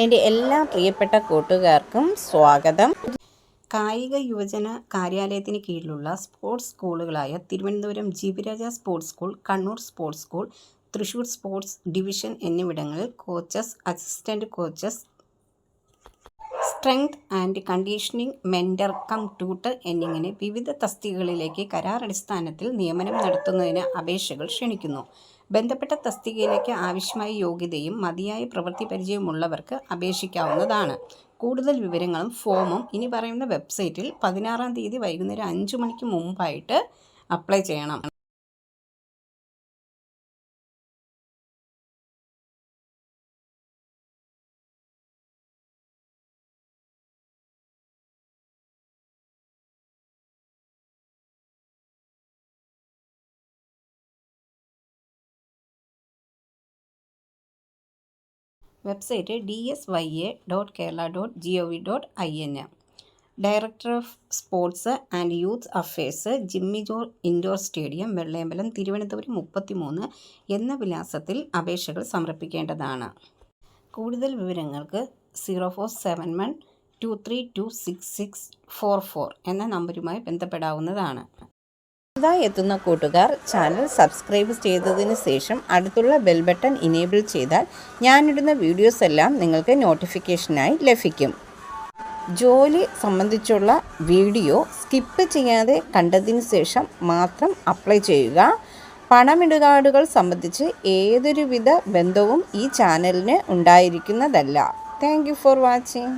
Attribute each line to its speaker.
Speaker 1: എൻ്റെ എല്ലാ പ്രിയപ്പെട്ട കൂട്ടുകാർക്കും സ്വാഗതം. കായിക യുവജന കാര്യാലയത്തിന് കീഴിലുള്ള സ്പോർട്സ് സ്കൂളുകളായ Thiruvananthapuram GV Raja sports school, Kannur sports school, Thrissur sports division എന്നിവിടങ്ങളിൽ coaches, assistant coaches, strength and conditioning mentor cum tutor എന്നിങ്ങനെ വിവിധ തസ്തികകളിലേക്ക് കരാറടിസ്ഥാനത്തിൽ നിയമനം നടത്തുന്നതിന് അപേക്ഷകൾ ക്ഷണിക്കുന്നു. ബന്ധപ്പെട്ട തസ്തികയിലേക്ക് ആവശ്യമായ യോഗ്യതയും മതിയായ പ്രവൃത്തി പരിചയമുള്ളവർക്ക് അപേക്ഷിക്കാവുന്നതാണ്. കൂടുതൽ വിവരങ്ങളും ഫോമും ഇനി പറയുന്ന വെബ്സൈറ്റിൽ 16-ാം തീയതി വൈകുന്നേരം 5 മണിക്ക് മുമ്പായിട്ട് അപ്ലൈ ചെയ്യണം. Website dsya.kerala.gov.in. Director of sports and youth affairs, Jimmy George indoor stadium, Vellayambalam, Thiruvananthapuram 33 എന്ന വിലാസത്തിൽ അപേക്ഷകൾ സമർപ്പിക്കേണ്ടതാണ്. കൂടുതൽ വിവരങ്ങൾക്ക് 047123266644 എന്ന നമ്പരുമായി ബന്ധപ്പെടാവുന്നതാണ്. പുതുതായി എത്തുന്ന കൂട്ടുകാർ ചാനൽ സബ്സ്ക്രൈബ് ചെയ്തതിന് ശേഷം അടുത്തുള്ള ബെൽ ബട്ടൺ ഇനേബിൾ ചെയ്താൽ ഞാനിടുന്ന വീഡിയോസ് എല്ലാം നിങ്ങൾക്ക് നോട്ടിഫിക്കേഷനായി ലഭിക്കും. ജോലി സംബന്ധിച്ചുള്ള വീഡിയോ സ്കിപ്പ് ചെയ്യാതെ കണ്ടതിന് ശേഷം മാത്രം അപ്ലൈ ചെയ്യുക. പണമിടപാടുകൾ സംബന്ധിച്ച് ഏതൊരുവിധ ബന്ധവും ഈ ചാനലിന് ഉണ്ടായിരിക്കുന്നതല്ല. Thank you for watching.